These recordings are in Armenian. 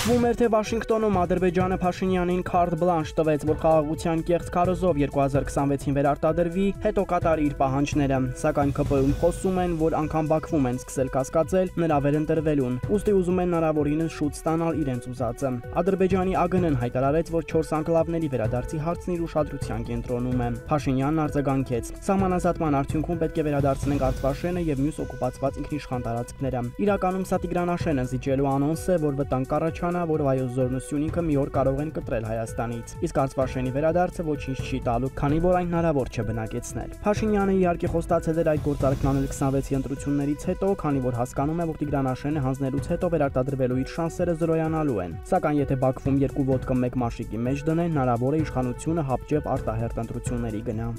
Թվում էր, թե Վաշինգտոնում Ադրբեջանը Փաշինյանին քարտ բլանշ տվեց, որ խաղաղության կեղծ քարոզով 2026-ին վերարտադրվի, հետո կատարի իր պահանջները, սակայն ԿՊ-ում խոսում են, որ անգամ Բաքվում են սկսել կասկածել նրա վերընտրվելուն, ուստի ուզում են հնարավորինս շուտ ստանալ իրենց ուզածը։ Ադրբեջանի ԱԳՆ-ն հայտարարեց, որ 4 անկլավների վերադարձի հարցն իր ուշադրության կենտրոնում է։ Փաշինյանն արձագանքեց. «Սահմանազատման արդյունքում պետք է վերադարձնենք Արցվաշենը եւ մյուս օկուպացված ինքնիշխան տարածքները։ Իրականում սա Տիգրանաշենը զիջելու անոնս է, որ վտանգ կառաջանա, որ Վայոց Ձորն ու Սյունիքը մի օր կարող են կտրել Հայաստանից։ Իսկ Արցվաշենի վերադարձը ոչինչ չի տալու, քանի որ այն հնարավոր չէ բնակեցնել»։ Փաշինյանը իհարկե խոստացել էր այդ գործարքն անել 26-ի ընտրություններից հետո, քանի որ հասկանում է, որ Տիգրանաշենը հանձնելուց հետո վերարտադրվելու իր շանսերը զրոյանալու են։ Սակայն եթե Բաքվում 2 ոդկը 1 մաշիկի մեջ դնեն, հնարավոր է իշխանությունը հապճեպ արտահերտ ընտրությունների գնա։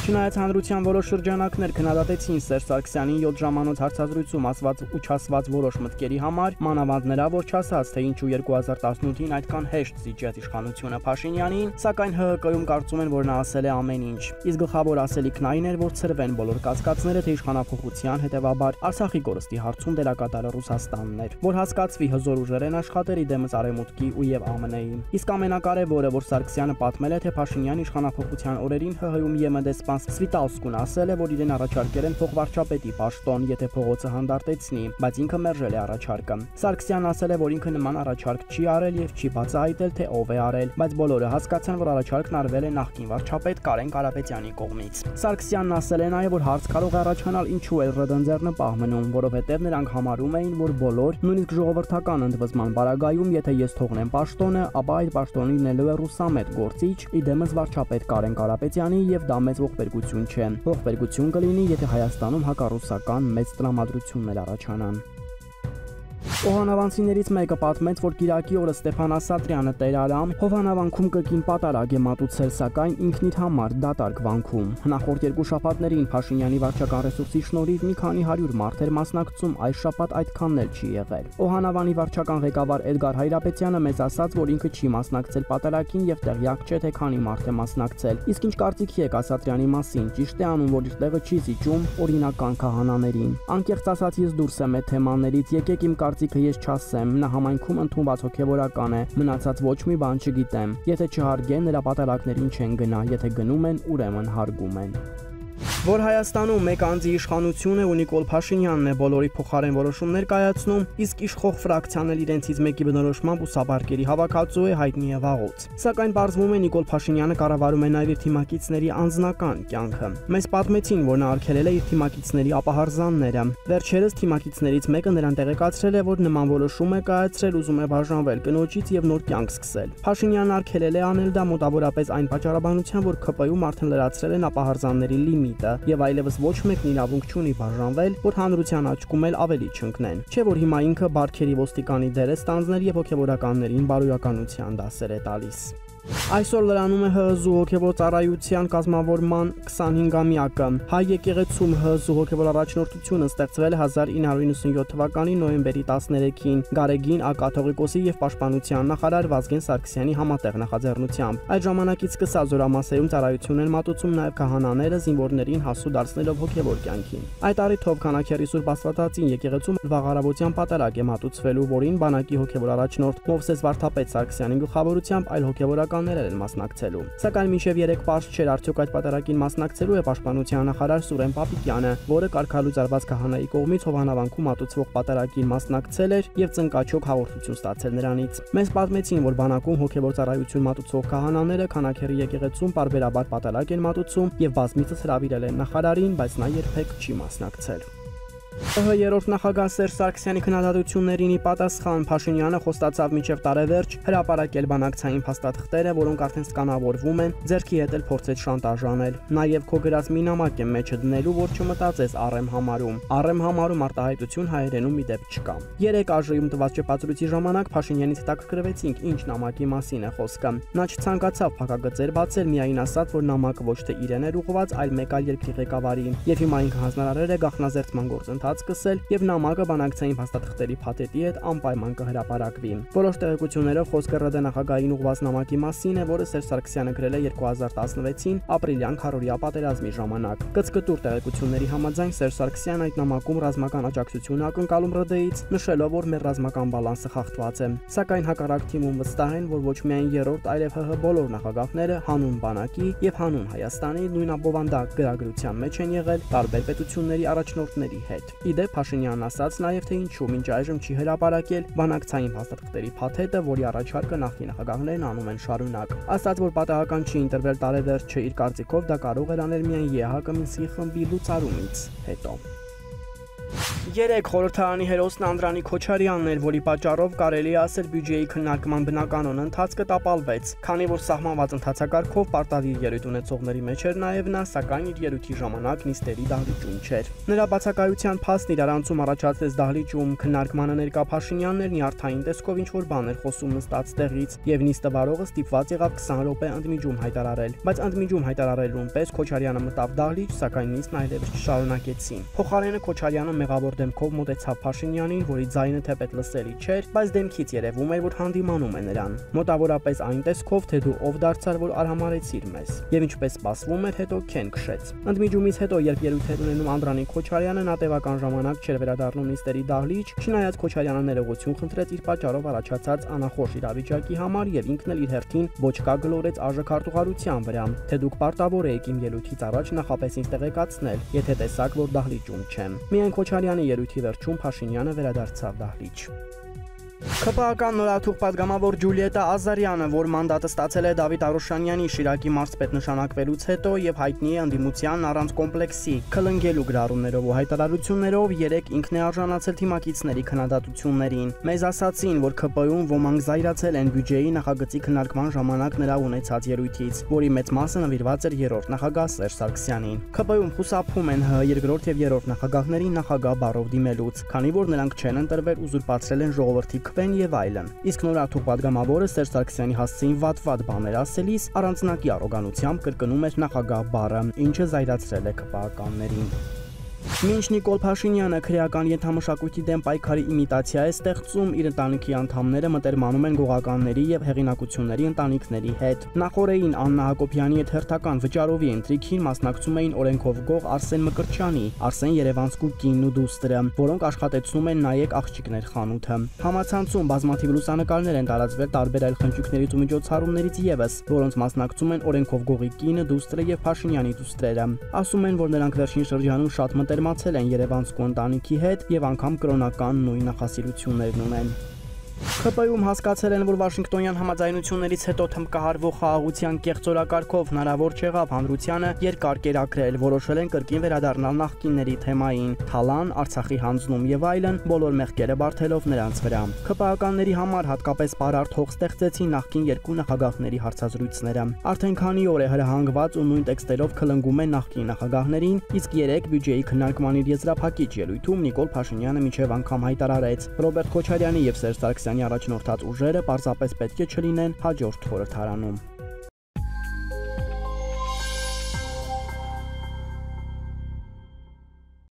Չնայած հանրության որոշ շրջանակներ քննադատեցին Սերժ Սարգսյանին 7 ժամանոց հարցազրույցում ասված ու չասված որոշ մտքերի համար, մանավանդ նրա, որ չասաց, թե ինչու 2018-ին այդքան հեշտ զիջեց իշխանությունը Փաշինյանին, սակայն ՀՀԿ-ում կարծում են, որ նա ասել է ամեն ինչ։ Իսկ գլխավոր ասելիքն այն էր, որ ցրվեն բոլոր կասկածները, թե իշխանափոխության հետևաբար Արցախի կորստի հարցում դերակատարը Ռուսաստանն էր, որ հասկացվի հզոր ուժեր են աշխատել դեմս Արևմուտքի ու եւ ԱՄՆ-ի։ Իսկ ամենակարևորը, որ Սարգսյանը պատմել է, թե Փաշինյանի իշխանափոխության օրերին ՀՀ-ում ԵՄ դեսպան Սվիտալսկուն ասել է, որ իրեն առաջարկել են փոխվարչապետի պաշտոն, եթե փողոցը հանդարտեցնի, բայց ինքը մերժել է առաջարկը։ Սարգսյանն ասել է, որ ինքը նման առաջարկ չի արել եւ չի բացահայտել, թե ով է արել, բայց բոլորը հասկացան, որ առաջարկն արվել է նախկին վարչապետ Կարեն Կարապետյանի կողմից։ Սարգսյանն ասել է նաեւ, որ հարց կարող է առաջանալ ինչու է ՌԴ պահ մնում, որովհետեւ նրանք համարում էին, որ բոլոր, նույնիսկ ժողովրդական ընդվզման բարագայում, եթե ես թողնեմ պաշտոնը, ապա այդ պաշտոնը լինելու է ռուսամետ գործիչ, իդեմս վարչապետ Կարեն Կարապետյանի եւ դա մեծ ողբերգություն չէ։ Ողբերգություն կլինի, եթե Հայաստանում հակառուսական մեծ տրամադրություններ առաջանան։ Օհանավանցիներից մեկը պատմեց, որ Կիրակի օրը Ստեփան Ասատրյանը Տերարամ Հովանավանքում կրկին պատարագ է մատուցել, սակայն ինքն իր համար դատարկ վանքում։ Նախորդ 2 շաբաթներին Փաշինյանի վարչական ռեսուրսի շնորհիվ մի քանի 100 մարդ էր մասնակցում, այս շաբաթ այդքանն էլ չի եղել։ Օհանավանի վարչական ղեկավար Էդգար Հայրապետյանը մեզ ասաց, որ ինքը չի մասնակցել պատարագին եւ տեղյակ չէ, թե քանի մարդ է մասնակցել։ Իսկ ինչ կարծիքի եք Ասատրյանի մասին, ճիշտ է անում, որ իր տեղը չի զիջում օրինական քահանաներին։ Անկեղծ ասած, ես դուրս եմ այդ թեմաներից, եկեք իմ կարծիքը ես չասեմ, նա համայնքում ընդունված հոգևորական է, մնացած ոչ մի բան չգիտեմ։ Եթե չհարգեն, նրա պատարակներին չեն գնա, եթե գնում են, ուրեմն հարգում են։ Որ Հայաստանում մեկ անձի իշխանությունը ու Նիկոլ Փաշինյանն է բոլորի փոխարեն որոշումներ կայացնում, իսկ իշխող ֆրակցիան էլ իրենցից մեկի բնորոշմամբ ու սաբարկերի հավաքածու է, հայտնի է վաղուց։ Սակայն պարզվում է Նիկոլ Փաշինյանը կառավարում է նաև իր թիմակիցների անձնական կյանքը։ Մեզ պատմեցին, որ նա արգելել է իր թիմակիցների ապահարզանները։ Վերջերս թիմակիցներից մեկը նրան տեղեկացրել է, որ նման որոշում է կայացրել, ուզում է բաժանվել կնոջից եւ նոր կյանք սկսել։ Փաշինյանն արգելել է անել դա մոտավորապես այն պատճառաբանությամբ, որ ԿՊ-ում արդեն լրացրել են ապահարզանների լիմիտը եւ այլևս ոչ մեկն իրավունք չունի բաժանվել, որ հանրության աչքում էլ ավելի չընկնեն։ Չէ՞ որ հիմա ինքը Բարքերի ոստիկանի դեր է ստանձնել եւ հոգեվորականներին բարոյականության դասեր է տալիս։ Այսօր լրանում է ՀՀԶ հոգևոր ծառայության կազմավորման 25-ամյակը։ Հայ եկեղեցում ՀՀԶ հոգևոր առաջնորդությունը ստեղծվել է 1997 թվականի նոյեմբերի 13-ին Գարեգին Ա-կաթողիկոսի եւ պաշտպանության նախարար Վազգեն Սարգսյանի համատեղ նախաձեռնությամբ։ Այդ ժամանակից սկսած Զորամասերում ծառայություն են մատուցում նաեւ քահանաները զինվորներին հասու դարձնելով հոգևոր կյանքին։ Այդ առիթով Քանաքեռի Սուրբ Աստվածածին եկեղեցում վաղարավոտյան պատարագ է մատուցվելու, որին բանակի հոգևոր առաջնորդ Մովսես Վարդապետ Սարգսյանի գլխավորությամբ այլ հոգևորականներ են մասնակցելու։ Սակայն մինչև 3 պարզ չէր արդյոք այդ պատարագին մասնակցելու է պաշտպանության նախարար Սուրեն Պապիկյանը, որը կարգալույց արված քահանայի կողմից Հովանավանքում մատուցվող պատարագին մասնակցել էր եւ ծնկաչոք հաղորդություն ստացել նրանից։ Մեզ պատմեցին, որ բանակում հոգևոր ծառայություն մատուցող քահանաները Քանաքեռի եկեղեցում պարբերաբար պատարագ են մատուցում եւ բազմիցս հրավիրել են նախարարին, բայց նա երբեք չի մասնակցել։ ՀՀ երրորդ նախագահ Սերժ Սարգսյանի քննադատություններին ի պատասխան Փաշինյանը խոստացավ մինչև տարեվերջ հրապարակել բանակցային փաստաթղթերը, որոնք արդեն սկանավորվում են, ձեռքի հետ էլ փորձեց շանտաժ անել։ Նաև քո գրած մի նամակ եմ մեջը դնելու, որ չմտածես RM համարում։ RM համարում արտահայտություն հայերենում մի դեպք չկա։ 3 ԱԺ-ում տված ճեպածրույցի ժամանակ Փաշինյանից հետաքրքրվեցինք, ինչ նամակի մասին է խոսքը։ Նա չցանկացավ փակագծեր բացել, միայն ասաց, որ նամակը ոչ թե իրեն էր ուղղված, այլ մեկ այլ երկրի ղեկավարին, եւ հիմա ինքը հանձնարարել է գաղտնազերծման գործընթացը գործընթաց սկսել եւ նամակը բանակցային փաստաթղթերի փաթեթի հետ անպայման կհրապարակվի։ Որոշ տեղեկություններով խոսքը ՌԴ նախագահային ուղղված նամակի մասին է, որը Սերժ Սարգսյանը գրել է 2016-ին ապրիլյան քարորիա պատերազմի ժամանակ։ Կցկտուր տեղեկությունների համաձայն Սերժ Սարգսյանն այդ նամակում ռազմական աջակցություն ակնկալում ՌԴ-ից, նշելով, որ մեր ռազմական բալանսը խախտված է։ Սակայն հակառակ թիմում վստահ են, որ ոչ միայն երրորդ, այլև ՀՀ բոլոր նախագահները հանուն բանակի եւ հանուն Հայաստանի նույն ապովանդակ գրագրության մեջ են եղել տարբեր պետությունների առաջնորդների հետ։ Իդեպ Փաշինյանն ասաց նաեւ, թե ինչու մինչ այժմ չի հրապարակել բանակցային փաստաթղթերի փաթեթը, որի առաջարկը նախկին նախագահներն անում են շարունակ։ Ասաց, որ պատահական չի ընտրվել տարեվերջը, իր կարծիքով դա կարող էր անել միայն ԵՀԿ Մինսկի խմբի լուծարումից հետո։ Երեք խորհրդարանի հերոսն Անդրանիկ Քոչարյանն էր, որի պատճառով կարելի է ասել բյուջեի քննարկման բնականon ընթացքը տապալվեց, քանի որ սահմանված ընթացակարգով պարտադիր ելույթ ունեցողների մեջ էր նաև նա, սակայն իր ելույթի ժամանակ նիստերի դահլիճում չէր։ Նրա բացակայության փաստն իրարանցում առաջացեց դահլիճում քննարկմանը ներկա Փաշինյանն էր նյարդային տեսքով ինչ-որ բան էր խոսում նստած տեղից, եւ նիստը վարողը ստիպված եղավ 20 րոպե ընդմիջում հայտարարել, բայց ընդմիջում հայտարարելուն պես Քոչարյանը մտավ դահլիճ, սակայն նիստն այլևս չշարունակեցին։ Փոխարենը Քոչարյանը մեղավոր դեմքով մոտեցավ Փաշինյանին, որի ձայնը թեպետ լսելի չէր, բայց դեմքից երևում էր, որ հանդիմանում է նրան։ Մոտավորապես այն տեսքով, թե դու ով դարձար, որ արհամարեցիր մեզ։ Եվ ինչպես սպասվում էր, հետո քեն քշեց։ Ընդմիջումից հետո, երբ ելույթ էր ունենում Անդրանիկ Քոչարյանը, նա տևական ժամանակ չէր վերադառնում նիստերի դահլիճ, չնայած Քոչարյանը ներողություն խնդրեց իր պատճառով առաջացած անախորժ իրավիճակի համար եւ ինքն էլ իր հերթին ոչկա գլորեց ԱԺ քարտուղարության վրա, թե դուք պարտավոր եք իմ ելույթից առաջ նախապես ինձ տեղեկացնել, եթե տեսաք, որ դահլիճում չեմ։ Միայն Քոչարյանի ելույթի վերջում Փաշինյանը վերադարձավ դահլիճ։ ՔՊԱ-կան նորաթուղ падգամավոր Ջուլիետա Ազարյանը, որ մանդատը ստացել է Դավիթ Արոշանյանի Շիրակի մարզպետ նշանակվելուց հետո եւ հայտնի է ընդդիմության առանց կոմպլեքսի քլնգելու գրառումներով ու հայտարարություններով, երեք ինքն է արժանացել թիմակիցների քննադատություններին։ Մեզ ասացին, որ ՔՊ-ում ոմանք զայրացել են բյուջեի նախագծի քննարկման ժամանակ նրա ունեցած ելույթից, որի մեծ մասը նվիրված էր երրորդ նախագահ Սերժ Սարգսյանին։ ՔՊ-ում խուսափում են ՀՀ երկրորդ եւ երրորդ նախագահներին նախագահ բառով դիմելուց, քանի որ նրանք չեն ընտրվել, ուզուրպացրել են ժողովրդի քվեն եւ այլն։ Իսկ նորաթուղ падգամավորը Սերժ Սարգսյանի հասցեին վատ բաներ ասելիս առանձնակի առոգանությամբ կրկնում էր նախագահ բառը, ինչը զայրացրել է ԿՊԱ-ականներին։ Մինչ Նիկոլ Փաշինյանը քրեական ենթամշակույթի դեմ պայքարի իմիտացիա է ստեղծում, իր ընտանիքի անդամները մտերմանում են գողականների եւ հեղինակությունների ընտանիքների հետ։ Նախորդին Աննա Հակոբյանի հետ հերթական վճարովի ընթրիքին մասնակցում էին օրենքով գող Արսեն Մկրտչյանի, Արսեն Երևանցկու կինն ու դուստրը, որոնք աշխատեցնում են Նայեք աղջիկներ խանութը։ Համացանցում բազմաթիվ լուսանկարներ են տարածվել տարբեր այլ խնջույքներից ու միջոցառումներից եւս, որոնց մասնակցում են օրենքով գողի կինը, դուստրը եւ Փաշինյանի դուստրերը։ Ասում են, որ նրանք վերջին շրջանում շատ մտերմացել են Երևանցկու ընտանիքի հետ եւ անգամ կրոնական նույն նախասիրություններն ունեն։ ՔՊ-ում հասկացել են, որ Վաշինգտոնյան համաձայնություններից հետո թմկահարվող խաղաղության կեղծորակարգով հնարավոր չեղավ հանրությանը երկար կերակրել, որոշել են կրկին վերադառնալ նախկինների թեմային՝ Թալան, Արցախի հանձնում եւ այլն, բոլոր մեղքերը բարթելով նրանց վրա։ ՔՊԱ-ականների համար հատկապես պարարտ հող ստեղծեցին նախկին երկու նախագահների հարցազրույցները։ Արդեն քանի օր է հրահանգված ու նույն տեքստերով քլնգում են նախկին նախագահներին, իսկ երեք բյուջեի քննարկման իր եզրափակիչ ելույթում Նիկոլ Փաշինյանը մինչև անգամ հայտարարեց. Ռոբերտ Քոչարյանի եւ Սերժ Սարգսյանի առաջնորդած ուժերը պարզապես պետք է չլինեն հաջորդ խորհրդարանում։